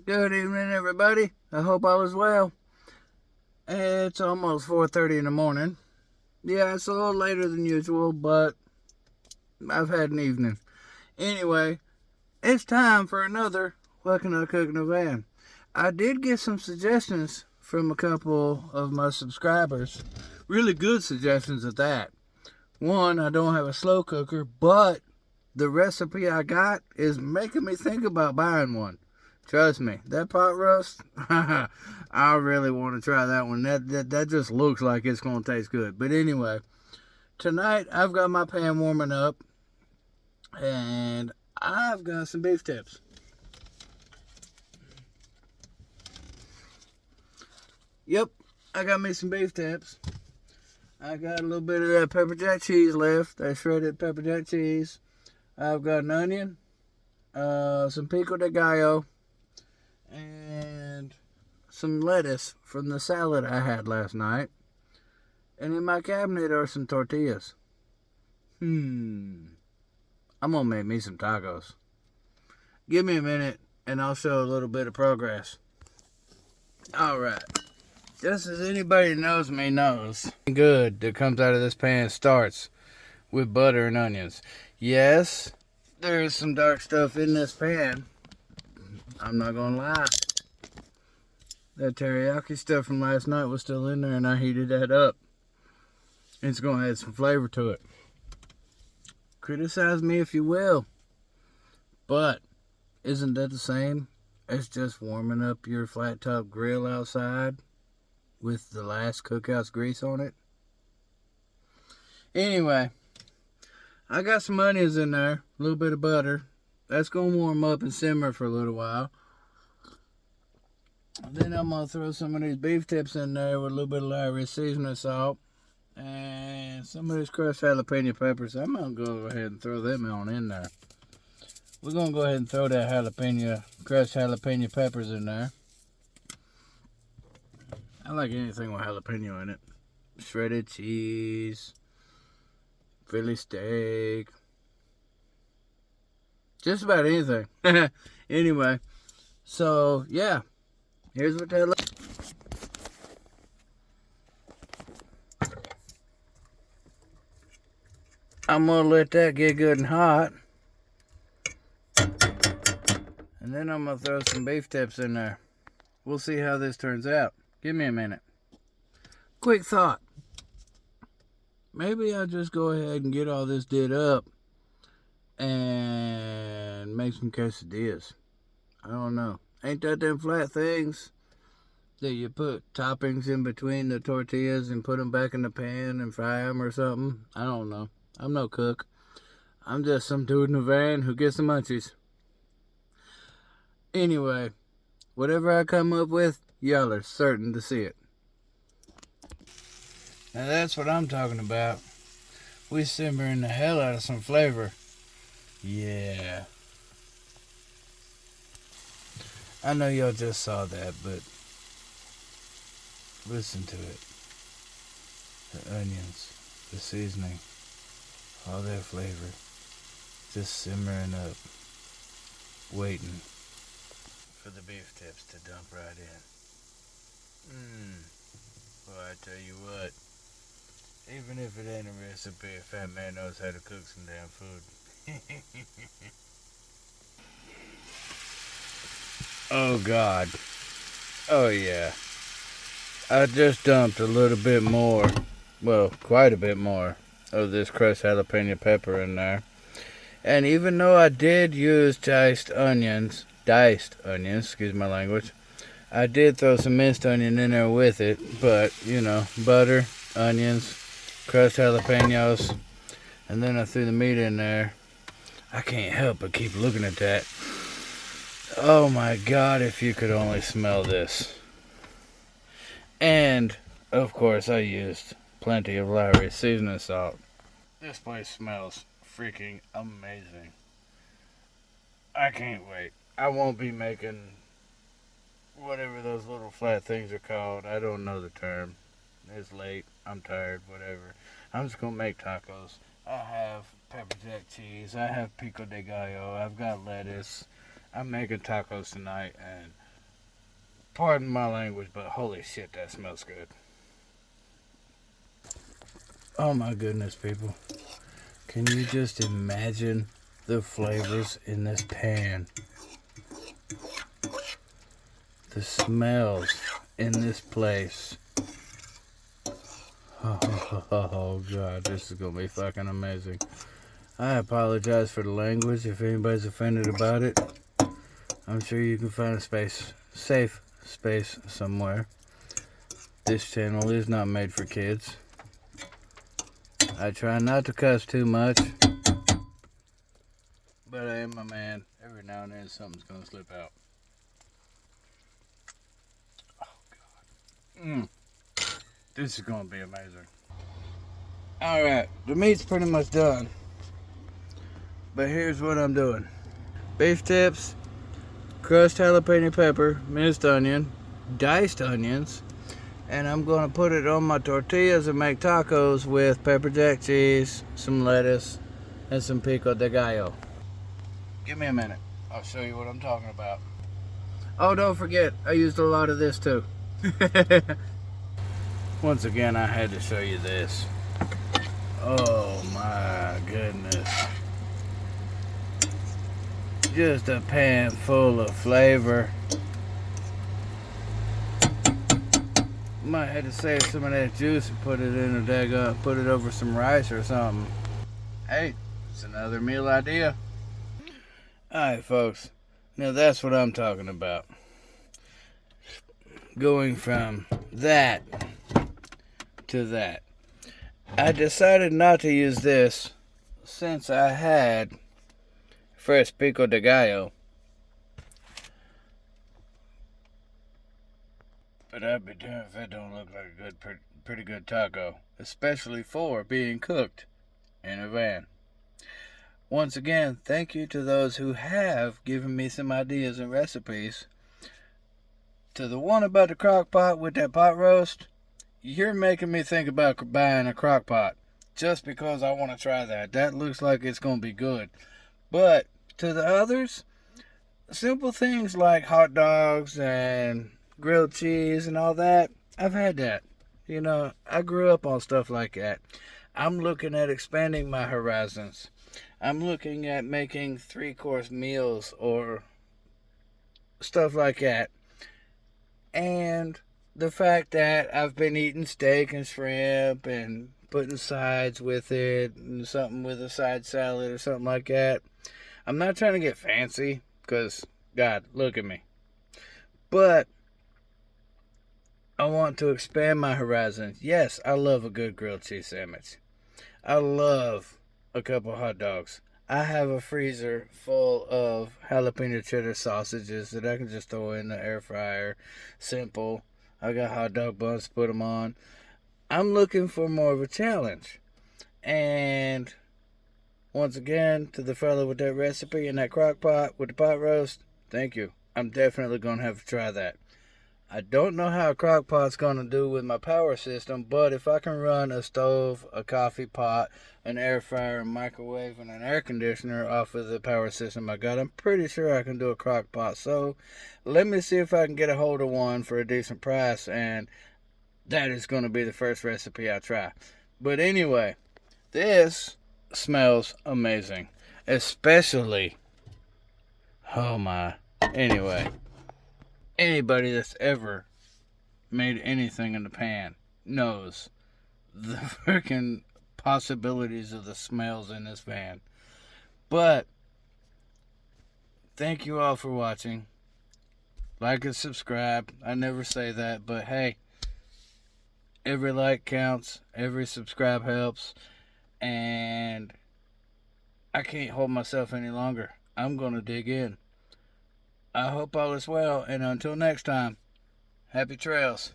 Good evening, everybody. I hope all is well. It's almost 4:30 in the morning. Yeah, it's a little later than usual, but I've had an evening. Anyway, it's time for another What Can I Cook in a Van? I did get some suggestions from a couple of my subscribers. Really good suggestions at that. One, I don't have a slow cooker, but the recipe I got is making me think about buying one. Trust me, that pot roast, I really want to try that one. That just looks like it's going to taste good. But anyway, tonight I've got my pan warming up, and I've got some beef tips. Yep, I got me some beef tips. I got a little bit of that pepper jack cheese left, that shredded pepper jack cheese. I've got an onion, some pico de gallo, and some lettuce from the salad I had last night. And in my cabinet are some tortillas. I'm gonna make me some tacos. Give me a minute and I'll show a little bit of progress. Alright. Just as anybody knows me knows, good that comes out of this pan starts with butter and onions. Yes, there is some dark stuff in this pan. I'm not gonna lie. That teriyaki stuff from last night was still in there and I heated that up. It's gonna add some flavor to it. Criticize me if you will, but isn't that the same as just warming up your flat top grill outside with the last cookhouse grease on it? Anyway, I got some onions in there, a little bit of butter. That's gonna warm up and simmer for a little while. Then I'm gonna throw some of these beef tips in there with a little bit of Lowry seasoning salt and some of these crushed jalapeno peppers. I'm gonna go ahead and throw them on in there. We're gonna go ahead and throw that crushed jalapeno peppers in there. I like anything with jalapeno in it. Shredded cheese, Philly steak, just about anything. Anyway, so yeah, here's what that looks. I'm gonna let that get good and hot. And then I'm gonna throw some beef tips in there. We'll see how this turns out. Give me a minute. Quick thought. Maybe I'll just go ahead and get all this did up and make some quesadillas. I don't know. Ain't that them flat things that you put toppings in between the tortillas and put them back in the pan and fry them or something? I don't know. I'm no cook. I'm just some dude in a van who gets the munchies. Anyway, whatever I come up with, y'all are certain to see it. Now that's what I'm talking about. We simmering the hell out of some flavor. Yeah. I know y'all just saw that, but listen to it. The onions, the seasoning, all that flavor just simmering up, waiting for the beef tips to dump right in. Well, I tell you what, even if it ain't a recipe, a fat man knows how to cook some damn food. Oh God. Oh yeah. I just dumped a little bit more, well, quite a bit more of this crushed jalapeno pepper in there. And even though I did use diced onions, excuse my language, I did throw some minced onion in there with it, but, you know, butter, onions, crushed jalapenos, and then I threw the meat in there. I can't help but keep looking at that. Oh my God, if you could only smell this. And, of course, I used plenty of Lowry seasoning salt. This place smells freaking amazing. I can't wait. I won't be making whatever those little flat things are called. I don't know the term. It's late. I'm tired. Whatever. I'm just going to make tacos. I have pepper jack cheese. I have pico de gallo. I've got lettuce. I'm making tacos tonight, and Pardon my language, but holy shit, that smells good. Oh my goodness, people. Can you just imagine the flavors in this pan? The smells in this place. Oh god, this is gonna be fucking amazing. I apologize for the language if anybody's offended about it. I'm sure you can find a safe space somewhere. This channel is not made for kids. I try not to cuss too much, but I am a man. Every now and then something's gonna slip out. Oh god. This is gonna be amazing. Alright, the meat's pretty much done. But here's what I'm doing. Beef tips, crushed jalapeno pepper, minced onion, diced onions, and I'm going to put it on my tortillas and make tacos with pepper jack cheese, some lettuce, and some pico de gallo. Give me a minute. I'll show you what I'm talking about. Oh, don't forget, I used a lot of this too. Once again, I had to show you this. Oh my goodness. Just a pan full of flavor. Might have to save some of that juice and put it in a daggone, put it over some rice or something. Hey, it's another meal idea. Alright folks, now that's what I'm talking about. Going from that to that. I decided not to use this since I had fresh Pico de Gallo. But I'd be damned if that don't look like a good, pretty good taco, especially for being cooked in a van. Once again, thank you to those who have given me some ideas and recipes. To the one about the crock pot with that pot roast, you're making me think about buying a crock pot just because I want to try that. That looks like it's going to be good. But to the others, simple things like hot dogs and grilled cheese and all that, I've had that. You know, I grew up on stuff like that. I'm looking at expanding my horizons. I'm looking at making 3-course meals or stuff like that. And the fact that I've been eating steak and shrimp and putting sides with it and something with a side salad or something like that. I'm not trying to get fancy because, God, look at me. But I want to expand my horizons. Yes, I love a good grilled cheese sandwich. I love a couple hot dogs. I have a freezer full of jalapeno cheddar sausages that I can just throw in the air fryer. Simple. I got hot dog buns to put them on. I'm looking for more of a challenge. And once again, to the fellow with that recipe and that crock pot with the pot roast, thank you. I'm definitely going to have to try that. I don't know how a crock pot's going to do with my power system, but if I can run a stove, a coffee pot, an air fryer, a microwave, and an air conditioner off of the power system I got, I'm pretty sure I can do a crock pot. So let me see if I can get a hold of one for a decent price, and that is going to be the first recipe I try. But anyway, this smells amazing. Especially, oh my, anyway. Anybody that's ever made anything in the pan knows the freaking possibilities of the smells in this van. But thank you all for watching. Like and subscribe. I never say that, but hey, every like counts, every subscribe helps, and I can't hold myself any longer. I'm going to dig in. I hope all is well, and until next time, happy trails.